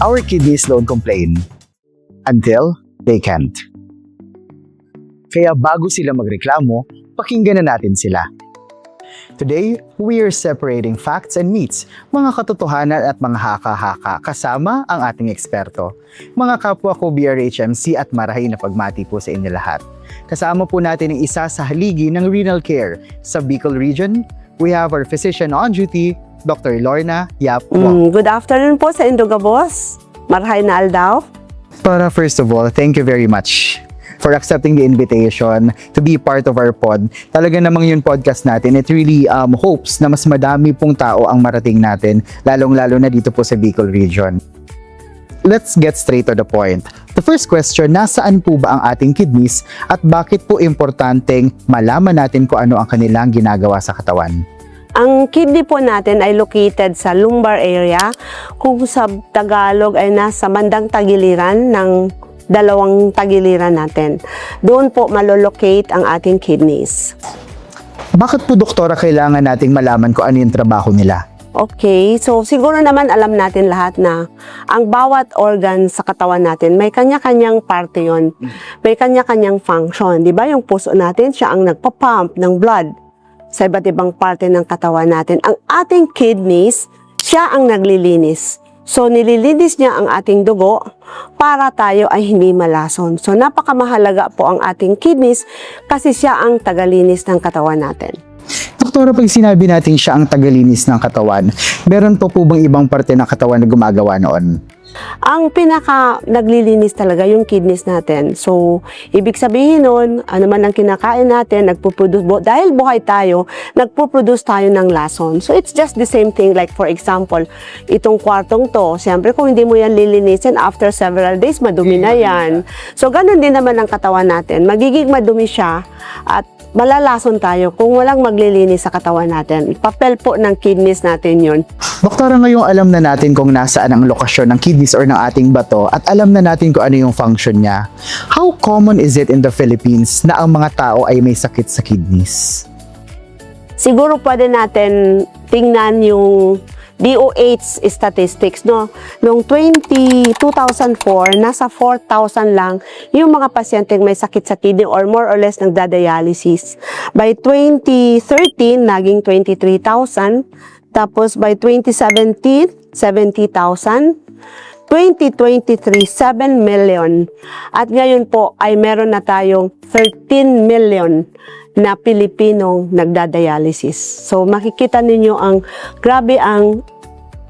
Our kidneys don't complain until they can't. Kaya bago sila magreklamo, pakinggan na natin sila. Today, we are separating facts and myths, mga katotohanan at mga haka-haka kasama ang ating eksperto. Mga kapwa ko BRHMC at marahay na pagmati po sa inyo lahat. Kasama po natin ang isa sa haligi ng renal care sa Bicol Region. We have our physician on duty, Dr. Lorna Yap. Good afternoon po sa Indogabos. Marahay na aldaw. Para first of all, thank you very much for accepting the invitation to be part of our pod. Talaga namang yung podcast natin, it really hopes na mas madami pong tao ang marating natin, lalong-lalo na dito po sa Bicol Region. Let's get straight to the point. The first question, nasaan po ba ang ating kidneys at bakit po importanteng malaman natin kung ano ang kanilang ginagawa sa katawan? Ang kidney po natin ay located sa lumbar area, kung sa Tagalog ay nasa bandang tagiliran ng dalawang tagiliran natin. Doon po malolocate ang ating kidneys. Bakit po, doktora, kailangan nating malaman kung ano yung trabaho nila? Okay, so siguro naman alam natin lahat na ang bawat organ sa katawan natin may kanya-kanyang parte yon. May kanya-kanyang function. Di ba yung puso natin, siya ang nagpa-pump ng blood sa iba't ibang parte ng katawan natin. Ang ating kidneys, siya ang naglilinis. So, nililinis niya ang ating dugo para tayo ay hindi malason. So, napakamahalaga po ang ating kidneys kasi siya ang tagalinis ng katawan natin. Doktora, pag sinabi natin siya ang tagalinis ng katawan, meron po bang ibang parte ng katawan na gumagawa noon? Ang pinaka naglilinis talaga yung kidneys natin. So, ibig sabihin nun, ano man ang kinakain natin, dahil buhay tayo, nagpo-produce tayo ng lason. So, it's just the same thing. Like for example, itong kwartong to, siyempre kung hindi mo yan lilinisin, after several days, madumi na yan. So, ganun din naman ang katawan natin. Magiging madumi siya at malalason tayo kung walang maglilinis sa katawan natin. Papel po ng kidneys natin yun. Doktora, ngayong alam na natin kung nasaan ang lokasyon ng kidneys or ng ating bato at alam na natin kung ano yung function niya, how common is it in the Philippines na ang mga tao ay may sakit sa kidneys? Siguro pwede natin tingnan yung DOH statistics, no? Noong 2004, nasa 4,000 lang yung mga pasyenteng may sakit sa kidney or more or less nagda-dialysis. By 2013, naging 23,000. Tapos by 2017, 70,000. 2023, 7 million. At ngayon po ay meron na tayong 13 million na Pilipinong nagda-dialysis. So makikita ninyo ang grabe ang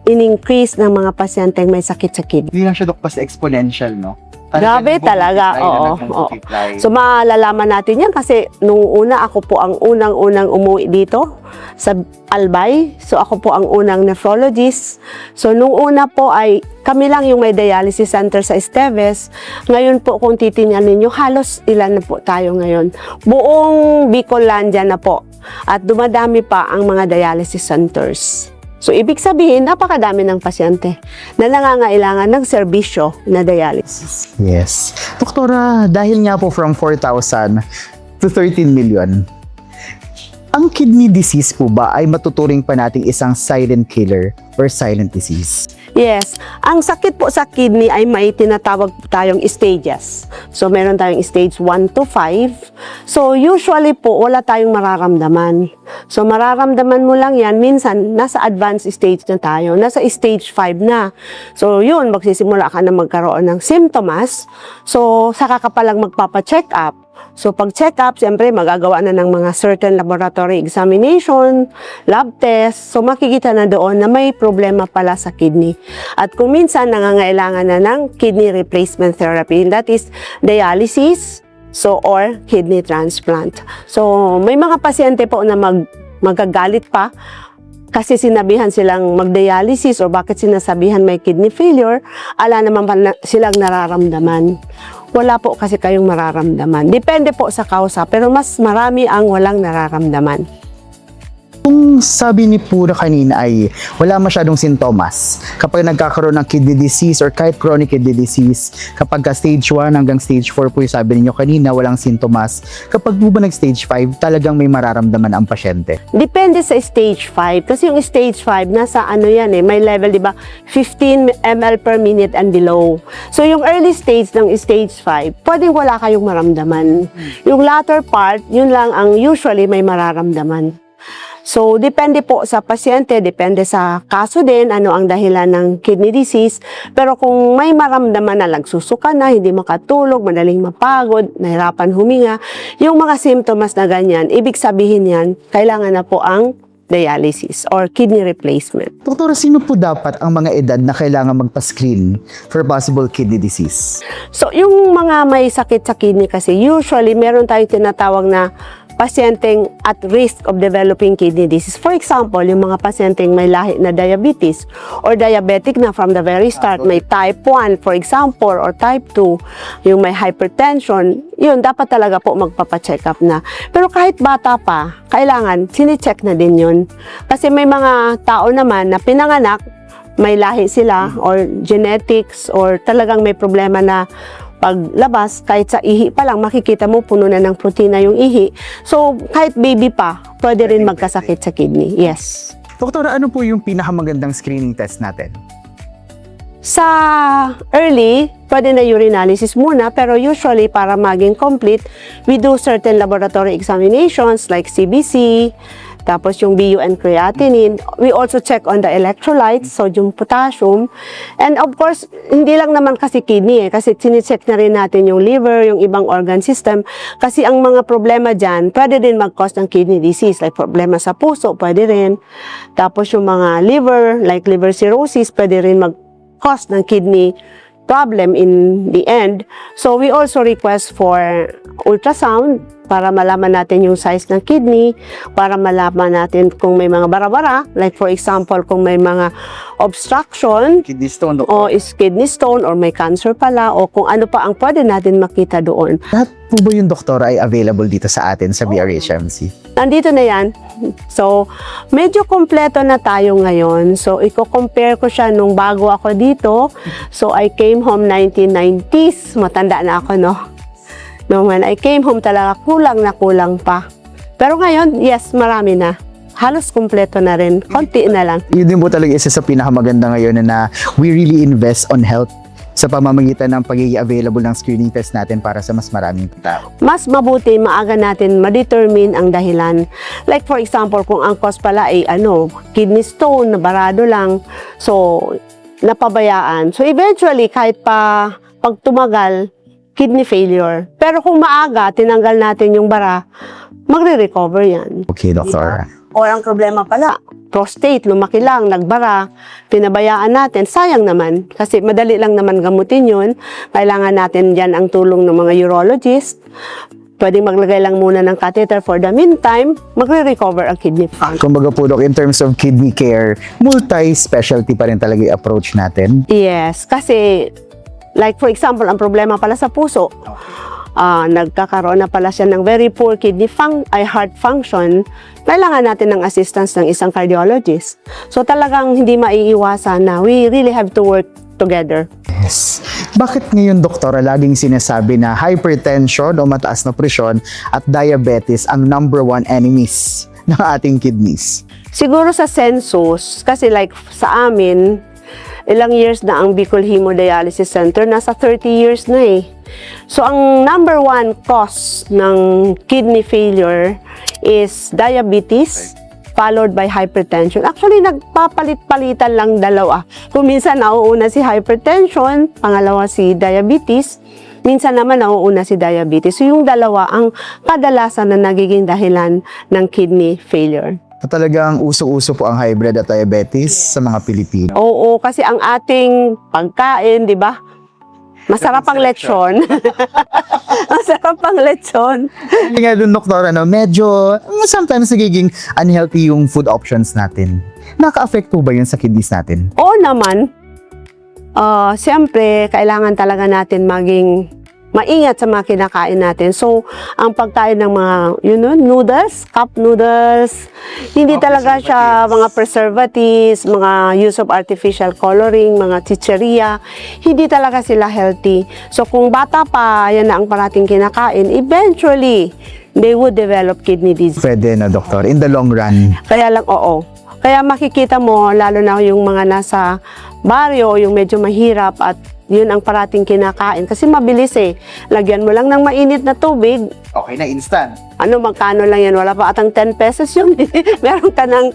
in-increase ng mga pasyenteng may sakit sa kidney. Hindi lang siya, Dok, basta exponential, no? Grabe talaga, oo. So malalaman natin yan kasi nung una ako po ang unang-unang umuwi dito sa Albay. So ako po ang unang nephrologist. So nung una po ay kami lang yung may dialysis center sa Esteves. Ngayon po kung titingnan ninyo, halos ilan na po tayo ngayon. Buong Bicolandia na po. At dumadami pa ang mga dialysis centers. So, ibig sabihin, napakadami ng pasyente na nangangailangan ng serbisyo na dialysis. Yes. Doktora, dahil nga po from 4,000 to 13 million, ang kidney disease po ba ay matuturing pa nating isang silent killer or silent disease? Yes. Ang sakit po sa kidney ay may tinatawag tayong stages. So, meron tayong stage 1 to 5. So, usually po, wala tayong mararamdaman. So, mararamdaman mo lang yan. Minsan, nasa advanced stage na tayo. Nasa stage 5 na. So, yun, magsisimula ka na magkaroon ng symptoms. So, saka ka palang magpapa-check up. So, pag check up, siyempre, magagawa na ng mga certain laboratory examination, lab test. So, makikita na doon na may problema pala sa kidney. At kung minsan, nangangailangan na ng kidney replacement therapy. That is dialysis, or kidney transplant. So, may mga pasyente po na magagalit pa kasi sinabihan silang mag-dialysis o bakit sinasabihan may kidney failure, ala naman pa silang nararamdaman. Wala po kasi kayong mararamdaman. Depende po sa kausa, pero mas marami ang walang nararamdaman. Kung sabi ni po na kanina ay wala masyadong sintomas kapag nagkakaroon ng kidney disease or kahit chronic kidney disease, kapag ka stage 1 hanggang stage 4 po yung sabi ninyo kanina, walang sintomas. Kapag po ba nag-stage 5, talagang may mararamdaman ang pasyente? Depende sa stage 5 kasi yung stage 5 nasa ano yan may level 'di ba 15 ml per minute and below. So yung early stage ng stage 5, pwedeng wala kayong maramdaman. Yung latter part, yun lang ang usually may mararamdaman. So, depende po sa pasyente, depende sa kaso din, ano ang dahilan ng kidney disease. Pero kung may maramdaman na nagsusuka na, hindi makatulog, madaling mapagod, nahirapan huminga, yung mga symptoms na ganyan, ibig sabihin yan, kailangan na po ang dialysis or kidney replacement. Doktora, sino po dapat ang mga edad na kailangan magpa-screen for possible kidney disease? So, yung mga may sakit sa kidney kasi, usually meron tayong tinatawag na pasyenteng at risk of developing kidney disease. For example, yung mga pasyenteng may lahi na diabetes or diabetic na from the very start, may type 1 for example or type 2, yung may hypertension, yun dapat talaga po magpapacheck up na. Pero kahit bata pa, kailangan sine-check na din yun. Kasi may mga tao naman na pinanganak, may lahi sila or genetics or talagang may problema na paglabas, kahit sa ihi pa lang, makikita mo puno na ng protina yung ihi. So, kahit baby pa, pwede rin magkasakit sa kidney. Yes. Doktora, ano po yung pinakamagandang screening test natin? Sa early, pwede na urinalysis muna, pero usually para maging complete, we do certain laboratory examinations like CBC, tapos yung BUN creatinine. We also check on the electrolytes, sodium, potassium. And of course, hindi lang naman kasi kidney kasi sinicheck na rin natin yung liver, yung ibang organ system. Kasi ang mga problema dyan, pwede din mag-cause ng kidney disease. Like problema sa puso, pwede rin. Tapos yung mga liver, like liver cirrhosis, pwede rin mag-cause ng kidney problem in the end. So we also request for ultrasound para malaman natin yung size ng kidney, para malaman natin kung may mga bara-bara, like for example, kung may mga obstruction, Kidney stone, o is kidney stone, or may cancer pala, o kung ano pa ang pwede natin makita doon. Lahat po ba yung doktora ay available dito sa atin sa BRHMC? Nandito na yan. So, medyo kompleto na tayo ngayon. So, i-compare ko siya nung bago ako dito. So, I came home 1990s. Matanda na ako, no? No, when I came home talaga, kulang na kulang pa. Pero ngayon, yes, marami na. Halos kumpleto na rin. Konti na lang. Yun din po talaga isa sa pinakamaganda ngayon na we really invest on health sa pamamagitan ng pagiging available ng screening test natin para sa mas maraming tao. Mas mabuti, maaga natin ma-determine ang dahilan. Like for example, kung ang cause pala ay kidney stone, nabarado lang, so napabayaan. So eventually, kahit pa pag tumagal, kidney failure. Pero kung maaga, tinanggal natin yung bara, magre-recover yan. Okay, doktor. O ang problema pala, prostate, lumaki lang, nagbara, pinabayaan natin, sayang naman. Kasi madali lang naman gamutin yun. Kailangan natin dyan ang tulong ng mga urologist. Pwede maglagay lang muna ng catheter for the meantime, magre-recover ang kidney function. Kumbaga po, Dok, in terms of kidney care, multi-specialty pa rin talaga yung approach natin. Yes, kasi like for example, ang problema pala sa puso, nagkakaroon na pala siya ng very poor heart function, kailangan natin ng assistance ng isang cardiologist. So talagang hindi maiiwasan na we really have to work together. Yes. Bakit ngayon, doktora, laging sinasabi na hypertension o mataas na presyon at diabetes ang number 1 enemies ng ating kidneys? Siguro sa census, kasi like sa amin, ilang years na ang Bicol Hemodialysis Center, nasa 30 years na eh. So, ang number 1 cause ng kidney failure is diabetes, followed by hypertension. Actually, nagpapalit-palitan lang dalawa. Kung minsan nauuna si hypertension, pangalawa si diabetes, minsan naman nauuna si diabetes. So, yung dalawa ang kadalasan na nagiging dahilan ng kidney failure. Talagang uso-uso po ang high blood at diabetes sa mga Pilipino. Oo, kasi ang ating pagkain, di ba? Masarap ang lechon. Masarap ang lechon. Hindi nga dun, doktor, medyo sometimes nagiging unhealthy yung food options natin. Naka-affect po ba yun sa kidneys natin? Oo naman. Siyempre, kailangan talaga natin maging maingat sa mga kinakain natin. So, ang pagkain ng mga, noodles, cup noodles, hindi Mga talaga siya preservatives. mga preservatives, mga use of artificial coloring, mga chicheria, hindi talaga sila healthy. So, kung bata pa, yan na ang parating kinakain, eventually, they would develop kidney disease. Pwede na, doktor, in the long run. Kaya lang, oo. Kaya makikita mo, lalo na yung mga nasa baryo, yung medyo mahirap at yun ang parating kinakain. Kasi mabilis eh. Lagyan mo lang ng mainit na tubig. Okay na, instant. Magkano lang yan? Wala pa atang 10 pesos yun. Meron ka ng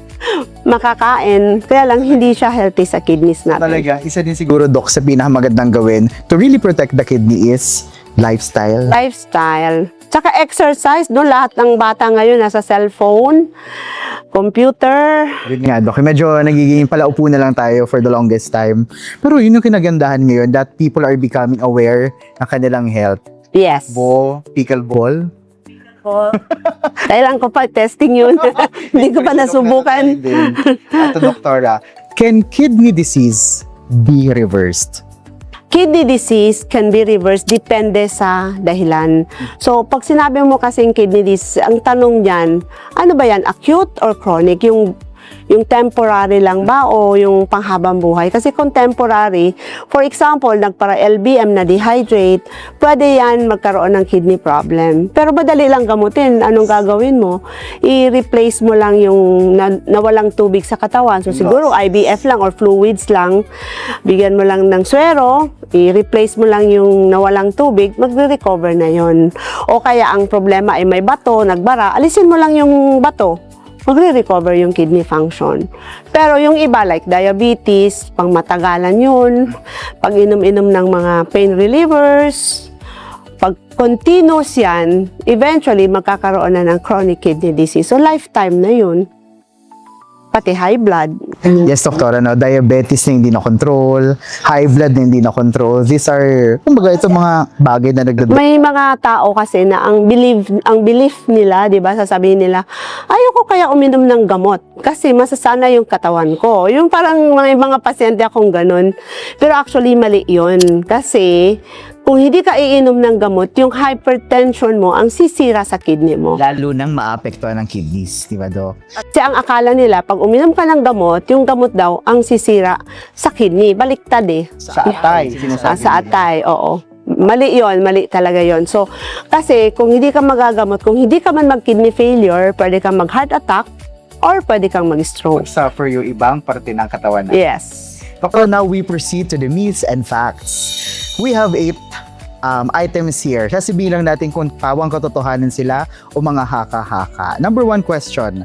makakain. Kaya lang, hindi siya healthy sa kidneys natin. Talaga, isa din siguro, Doc, sa pinakamagandang gawin to really protect the kidney is lifestyle. Lifestyle. Tsaka exercise, no? Lahat ng bata ngayon nasa cellphone, computer. Yun nga, Doc. Medyo nagiging palaupo na lang tayo for the longest time. Pero yun yung kinagandahan ngayon that people are becoming aware ng kanilang health. Yes. Pickleball. Kailan ko pa testing yun. Hindi ko pa nasubukan. Ito, doktora, can kidney disease be reversed? Kidney disease can be reversed depende sa dahilan. So, pag sinabi mo kasing kidney disease, ang tanong niyan, ano ba yan? Acute or chronic? Yung temporary lang ba o yung panghabang buhay? Kasi kung temporary, for example, nagpara-LBM na dehydrate, pwede yan magkaroon ng kidney problem. Pero madali lang gamutin. Anong gagawin mo? I-replace mo lang yung nawalang tubig sa katawan. So siguro IBF lang or fluids lang. Bigyan mo lang ng swero, i-replace mo lang yung nawalang tubig, magre-recover na yon. O kaya ang problema ay may bato, nagbara, alisin mo lang yung bato, magre-recover yung kidney function. Pero yung iba like diabetes, pang matagalan yun, pag inom-inom ng mga pain relievers, pag continuous yan, eventually magkakaroon na ng chronic kidney disease. So lifetime na yun. Pati high blood. Yes, doktora, no? Diabetes na hindi na-control, high blood na hindi na-control. These are, kumbaga, itong mga bagay na May mga tao kasi na ang belief nila, 'di ba? Sasabihin nila, ayoko kaya uminom ng gamot kasi masasana yung katawan ko. Yung parang mga pasyente akong ganun. Pero actually mali 'yon kasi kung hindi ka iinom ng gamot, yung hypertension mo ang sisira sa kidney mo. lalo nang maapektuhan ng kidneys, di ba, Dok? Kasi ang akala nila, pag uminom ka ng gamot, yung gamot daw ang sisira sa kidney. Baliktad eh. Sa atay, sinasabi Sa nila. atay, oo. Mali yon, mali talaga yon. So, kasi kung hindi ka magagamot, kung hindi ka man mag-kidney failure, pwede kang mag-heart attack or pwede kang mag-stroke. Suffer yung ibang parte ng katawan natin. Yes. Doctor, now we proceed to the myths and facts. We have 8 items here. Sasabihin lang natin kung pawang katotohanan sila o mga haka-haka. Number 1 question.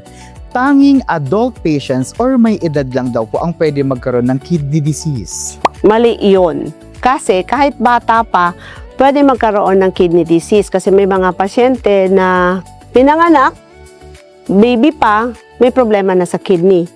Tanging adult patients or may edad lang daw po ang pwede magkaroon ng kidney disease. Mali yon. Kasi kahit bata pa, pwede magkaroon ng kidney disease. Kasi may mga pasyente na pinanganak, baby pa, may problema na sa kidney.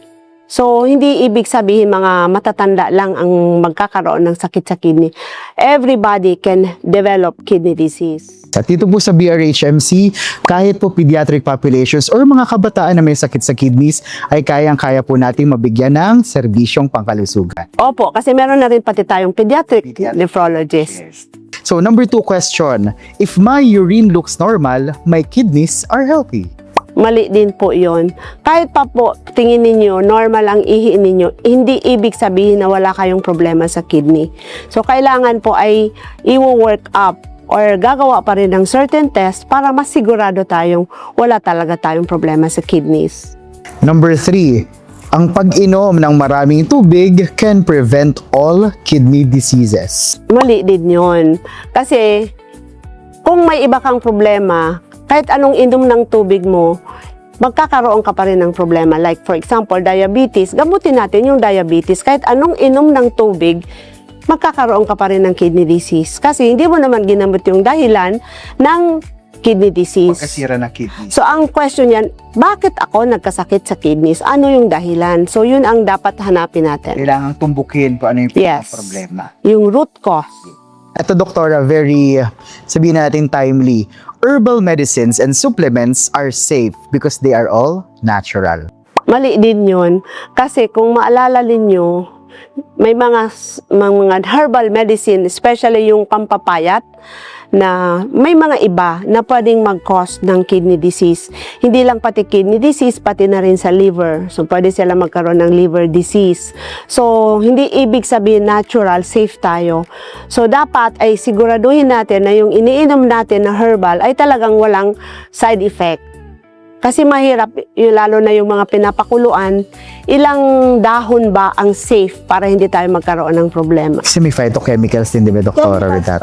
So, hindi ibig sabihin mga matatanda lang ang magkakaroon ng sakit sa kidney. Everybody can develop kidney disease. At dito po sa BRHMC, kahit po pediatric populations or mga kabataan na may sakit sa kidneys, ay kayang-kaya po nating mabigyan ng serbisyong pangkalusugan. Opo, kasi meron na rin pati tayong pediatric nephrologist. So, number 2 question. If my urine looks normal, my kidneys are healthy. Mali din po yon. Kahit pa po tingin ninyo, normal ang ihi ninyo, hindi ibig sabihin na wala kayong problema sa kidney. So, kailangan po ay i-work up or gagawa pa rin ng certain test para mas sigurado tayong wala talaga tayong problema sa kidneys. Number 3, ang pag-inom ng maraming tubig can prevent all kidney diseases. Mali din yon. Kasi, kung may iba kang problema, kahit anong inom ng tubig mo, magkakaroon ka pa rin ng problema. Like for example, diabetes, gamutin natin yung diabetes. Kahit anong inom ng tubig, magkakaroon ka pa rin ng kidney disease. Kasi hindi mo naman ginamot yung dahilan ng kidney disease. Pagkasira ng kidney. So ang question yan, bakit ako nagkasakit sa kidneys? Ano yung dahilan? So yun ang dapat hanapin natin. Kailangang tumbukin kung ano yung Yes. problema. Yung root cause. Ito, doktora, very, sabihin natin timely. Herbal medicines and supplements are safe because they are all natural. Mali din yun. Kasi kung maalala ninyo, may mga herbal medicine, especially yung pampapayat, na may mga iba na pwedeng mag-cause ng kidney disease. Hindi lang pati kidney disease, pati na rin sa liver. So, pwede sila magkaroon ng liver disease. So, hindi ibig sabihin natural, safe tayo. So, dapat ay siguraduhin natin na yung iniinom natin na herbal ay talagang walang side effect. Kasi mahirap, lalo na yung mga pinapakuluan, ilang dahon ba ang safe para hindi tayo magkaroon ng problema. Kasi may phytochemicals din, di ba, Doktora, with that?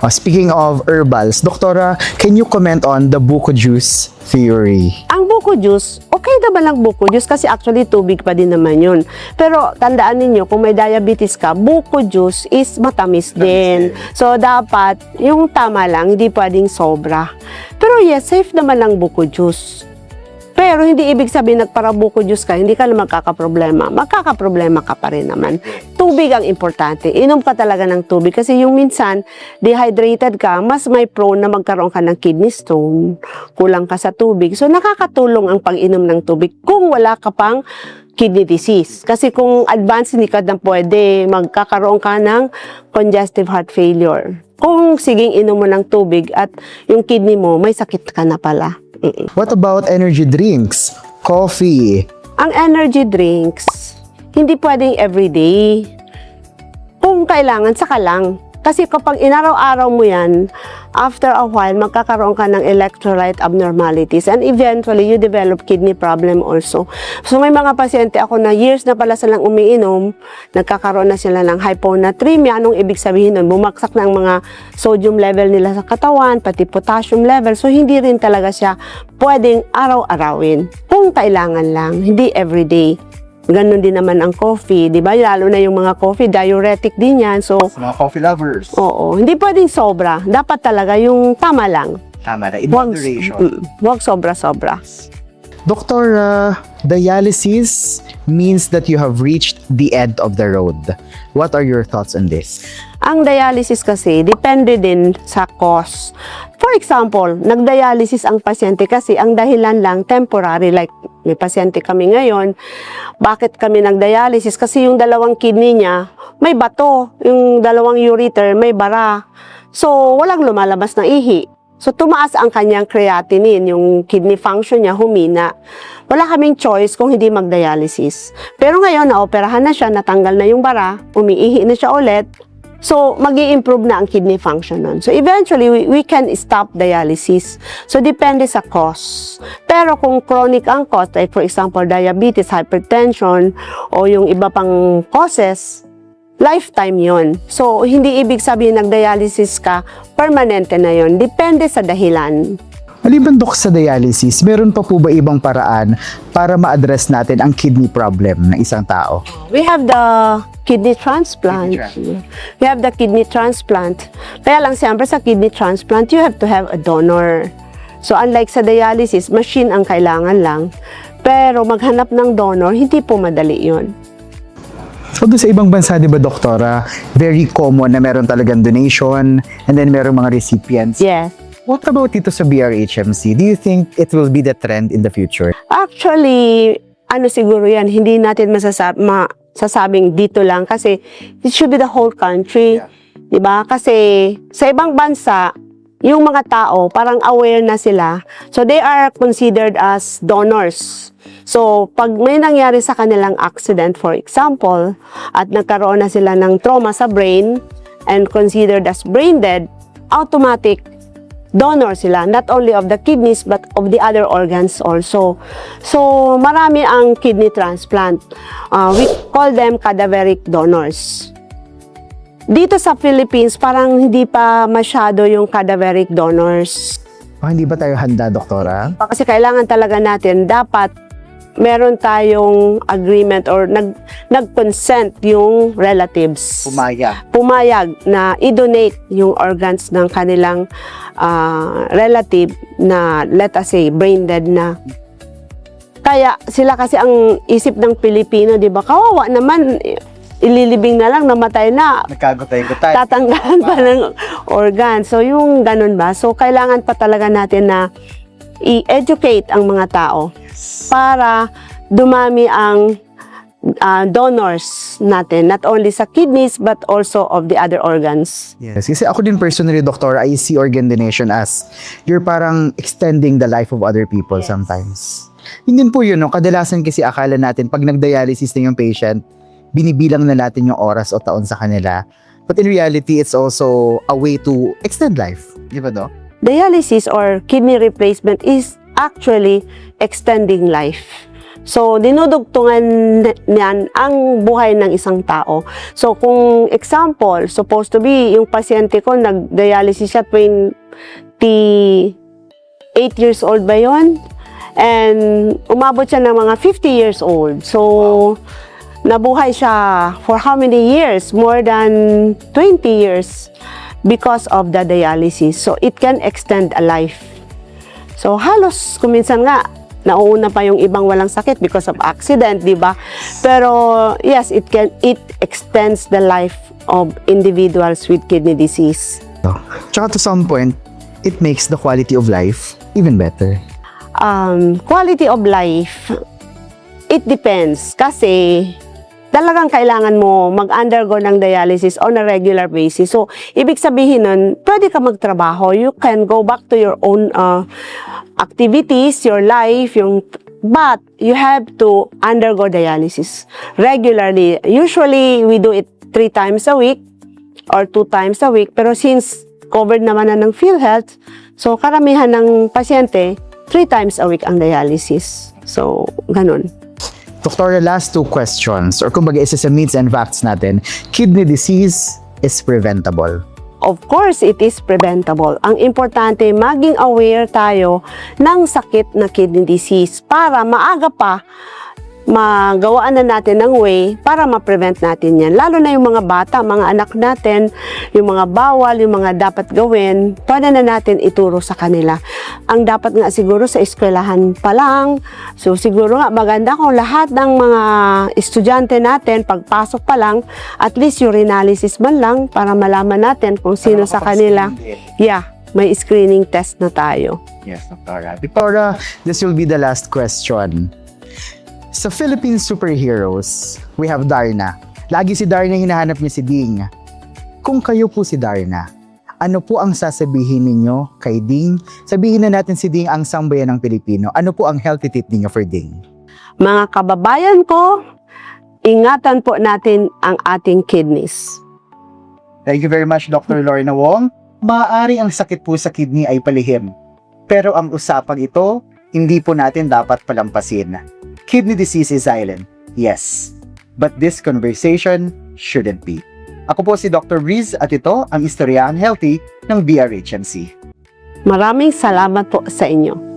Speaking of herbals, Doktora, can you comment on the buko juice theory? Ang buko juice, okay naman ang buko juice kasi actually tubig pa din naman yun. Pero tandaan ninyo, kung may diabetes ka, buko juice is matamis din. So dapat, yung tama lang, hindi pwedeng sobra. Pero yes, safe naman ang buko juice. Pero hindi ibig sabihin nagpara-buko juice ka, hindi ka na magkakaproblema. Magkakaproblema ka pa rin naman. Tubig ang importante. Inom ka talaga ng tubig kasi yung minsan, dehydrated ka, mas may prone na magkaroon ka ng kidney stone. Kulang ka sa tubig. So nakakatulong ang pag-inom ng tubig kung wala ka pang kidney disease. Kasi kung advanced, hindi ka na pwede, magkakaroon ka ng congestive heart failure. Kung siging inom mo ng tubig at yung kidney mo, may sakit ka na pala. What about energy drinks? Coffee? Ang energy drinks, hindi pwedeng everyday. Kung kailangan, saka lang. Kasi kapag inaraw-araw mo yan, after a while, magkakaroon ka ng electrolyte abnormalities and eventually, you develop kidney problem also. So, may mga pasyente ako na years na pala silang umiinom, nagkakaroon na sila ng hyponatremia. Anong ibig sabihin nun? Bumagsak na ang mga sodium level nila sa katawan, pati potassium level. So, hindi rin talaga siya pwedeng araw-arawin. Kung kailangan lang, hindi everyday. Ganon din naman ang coffee, di ba? Lalo na yung mga coffee, diuretic din yan. So, Mga coffee lovers. oo, hindi pwedeng sobra. Dapat talaga yung tama lang. Tama na, in Huwag, moderation. huwag sobra-sobra. Doktora, dialysis means that you have reached the end of the road. What are your thoughts on this? Ang dialysis kasi, depende din sa cause. For example, nagdialysis ang pasyente kasi ang dahilan lang temporary. Like, may pasyente kami ngayon, bakit kami nagdialysis? Kasi yung dalawang kidney niya, may bato. Yung dalawang ureter, may bara. So, walang lumalabas na ihi. So, tumaas ang kanyang creatinine, yung kidney function niya, humina. Wala kaming choice kung hindi magdialysis. Pero ngayon, naoperahan na siya, natanggal na yung bara, umiihi na siya ulit. So, mag-i-improve na ang kidney function nun. So, eventually, we can stop dialysis. So, depende sa cause. Pero kung chronic ang cause, like for example, diabetes, hypertension, o yung iba pang causes, lifetime yon. So, hindi ibig sabihin nag-dialysis ka, permanente na yon. Depende sa dahilan. Maliban dok sa dialysis, meron pa po ba ibang paraan para ma-address natin ang kidney problem ng isang tao? We have the kidney transplant. We have the kidney transplant. Kaya lang siyempre sa kidney transplant, you have to have a donor. So unlike sa dialysis, machine ang kailangan lang. Pero maghanap ng donor, hindi po madali yon. So doon sa ibang bansa, di ba, Doktora, very common na meron talagang donation and then meron mga recipients. Yes. What about dito sa BRHMC? Do you think it will be the trend in the future? Actually, ano siguro yan, hindi natin masasabing dito lang kasi it should be the whole country. Diba? Kasi sa ibang bansa, yung mga tao parang aware na sila. So they are considered as donors. So pag may nangyari sa kanilang accident, for example, at nagkaroon na sila ng trauma sa brain and considered as brain dead, automatic donor sila, not only of the kidneys but of the other organs also. So, marami ang kidney transplant. We call them cadaveric donors. Dito sa Philippines, parang hindi pa masyado yung cadaveric donors. Hindi ba tayo handa, Doktora? Kasi kailangan talaga natin, dapat meron tayong agreement or nag-consent yung relatives. Pumayag na i-donate yung organs ng kanilang relative na, let us say, brain dead na. Kaya sila kasi ang isip ng Pilipino, di ba? Kawawa naman, ililibing na lang, namatay na. Nagkagutay-gutay. Tatanggalan pa ng organ. So yung ganun ba? So kailangan pa talaga natin na i-educate ang mga tao para dumami ang donors natin, not only sa kidneys but also of the other organs. Yes, kasi ako din personally, Doctor, I see organ donation as you're parang extending the life of other people sometimes. Yun din po yun, no? Kadalasan kasi akala natin pag nag-dialysis na yung patient, binibilang na natin yung oras o taon sa kanila. But in reality, it's also a way to extend life. Di ba, Doc? Dialysis or kidney replacement is actually extending life. So, dinudugtungan niyan ang buhay ng isang tao. So, kung example, supposed to be, yung pasyente ko, nag-dialysis siya 28 years old ba yun? And umabot siya ng mga 50 years old. So, nabuhay siya for how many years? More than 20 years because of the dialysis. So, it can extend a life. So, halos, kuminsan nga, nauuna pa yung ibang walang sakit because of accident, di ba? Pero, yes, it extends the life of individuals with kidney disease. Tsaka to some point, it makes the quality of life even better. Quality of life, it depends. Kasi, talagang kailangan mo mag-undergo ng dialysis on a regular basis. So, ibig sabihin nun, pwede ka magtrabaho. You can go back to your own activities, your life, but you have to undergo dialysis regularly. Usually, we do it 3 times a week or 2 times a week. Pero since covered naman na ng PhilHealth, so karamihan ng pasyente, 3 times a week ang dialysis. So, ganun. Doctor, the last 2 questions, or kumbaga isa sa myths and facts natin, kidney disease is preventable. Of course, it is preventable. Ang importante, maging aware tayo ng sakit na kidney disease para maaga pa magawaan na natin ng way para ma-prevent natin yan. Lalo na yung mga bata, mga anak natin, yung mga bawal, yung mga dapat gawin, pwede na natin ituro sa kanila. Ang dapat nga siguro sa eskwelahan pa lang, so siguro nga maganda kung lahat ng mga estudyante natin, pagpasok pa lang, at least urinalysis man lang para malaman natin kung sino sa kanila. Yeah, may screening test na tayo. Yes, Doctora. Doctora, this will be the last question. Sa Philippine superheroes, we have Darna. Lagi si Darna hinahanap niya si Ding. Kung kayo po si Darna, ano po ang sasabihin ninyo kay Ding? Sabihin na natin si Ding ang sambayan ng Pilipino. Ano po ang healthy tip ninyo for Ding? Mga kababayan ko, ingatan po natin ang ating kidneys. Thank you very much, Dr. Lorna Wong. Maaari ang sakit po sa kidney ay palihim. Pero ang usapang ito, hindi po natin dapat palampasin. Kidney disease is silent, yes. But this conversation shouldn't be. Ako po si Dr. Riz at ito ang Istoryahan Healthy ng BRHMC. Maraming salamat po sa inyo.